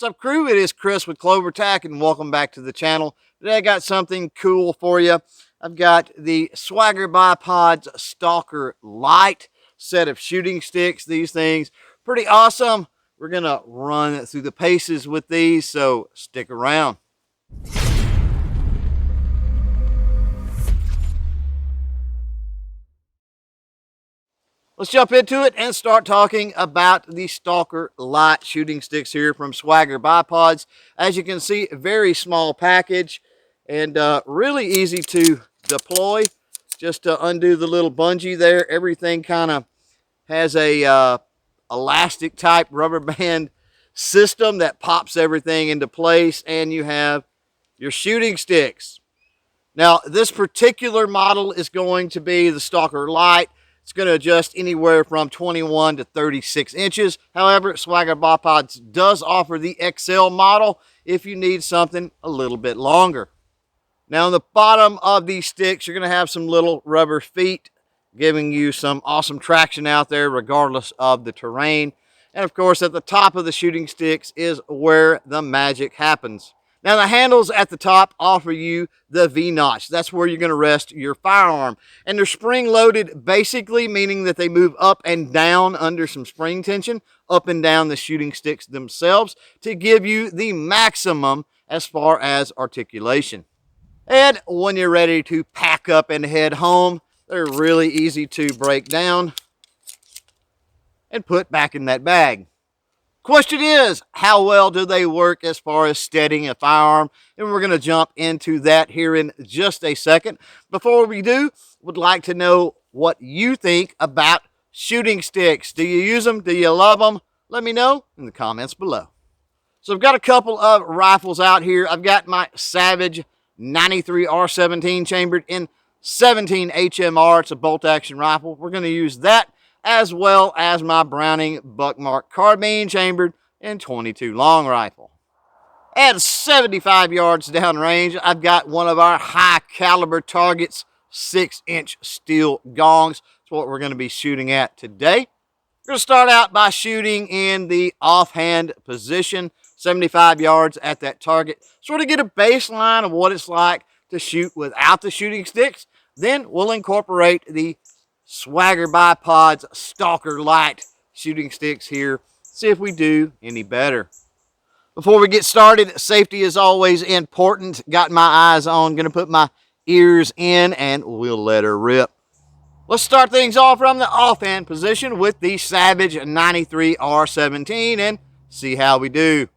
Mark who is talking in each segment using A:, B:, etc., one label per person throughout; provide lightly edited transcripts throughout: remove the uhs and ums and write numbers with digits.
A: What's up, crew? It is Chris with CloverTac, and welcome back to the channel. Today I got something cool for you. I've got the Swagger Bipods Stalker Lite set of shooting sticks. These things, pretty awesome. We're going to run through the paces with these, so stick around. Let's jump into it and start talking about the Stalker Lite shooting sticks here from Swagger Bipods. As you can see, very small package and really easy to deploy. Just to undo the little bungee there, everything kind of has a elastic type rubber band system that pops everything into place, and you have your shooting sticks. Now, this particular model is going to be the Stalker Lite. It's going to adjust anywhere from 21 to 36 inches. However, Swagger Bipods does offer the XL model if you need something a little bit longer. Now, on the bottom of these sticks, you're going to have some little rubber feet giving you some awesome traction out there regardless of the terrain. And of course, at the top of the shooting sticks is where the magic happens. Now, the handles at the top offer you the V-notch. That's where you're going to rest your firearm. And they're spring-loaded, basically meaning that they move up and down under some spring tension, up and down the shooting sticks themselves to give you the maximum as far as articulation. And when you're ready to pack up and head home, they're really easy to break down and put back in that bag. Question is, how well do they work as far as steadying a firearm? And we're going to jump into that here in just a second. Before we do, would like to know what you think about shooting sticks. Do you use them? Do you love them? Let me know in the comments below. So I've got a couple of rifles out here. I've got my Savage 93 R17 chambered in 17 HMR. It's a bolt action rifle. We're going to use that, as well as my Browning Buckmark carbine chambered in 22 long rifle. At 75 yards downrange, I've got one of our high caliber targets, 6-inch steel gongs. That's what we're going to be shooting at today. We're going to start out by shooting in the offhand position, 75 yards at that target. Sort of get a baseline of what it's like to shoot without the shooting sticks. Then we'll incorporate the Swagger Bipods Stalker Lite shooting sticks here. See if we do any better. Before we get started, safety is always important. Got my eyes on, gonna put my ears in, and we'll let her rip. Let's start things off from the offhand position with the Savage 93 R17 and see how we do.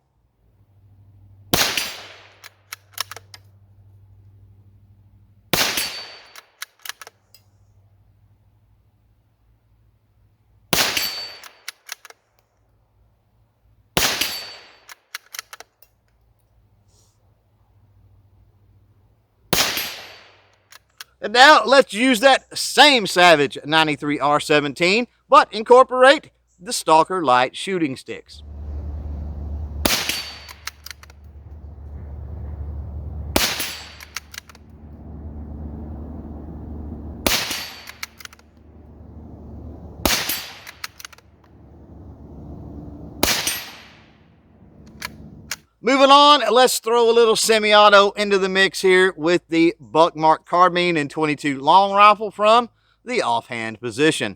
A: And now let's use that same Savage 93 R17, but incorporate the Stalker Lite shooting sticks. Moving on, let's throw a little semi-auto into the mix here with the Buckmark carbine and 22 long rifle from the offhand position.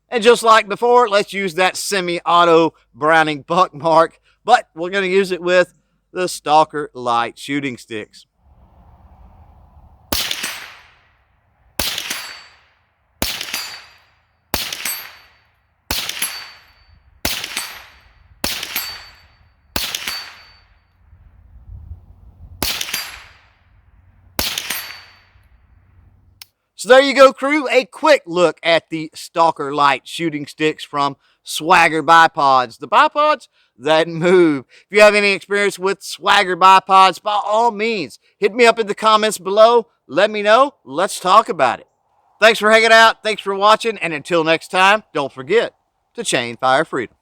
A: And just like before, let's use that semi-auto Browning Buckmark, but we're going to use it with the Stalker Lite shooting sticks. So there you go, crew. A quick look at the Stalker Lite shooting sticks from Swagger Bipods. The bipods that move. If you have any experience with Swagger Bipods, by all means, hit me up in the comments below. Let me know. Let's talk about it. Thanks for hanging out. Thanks for watching. And until next time, don't forget to chain fire freedom.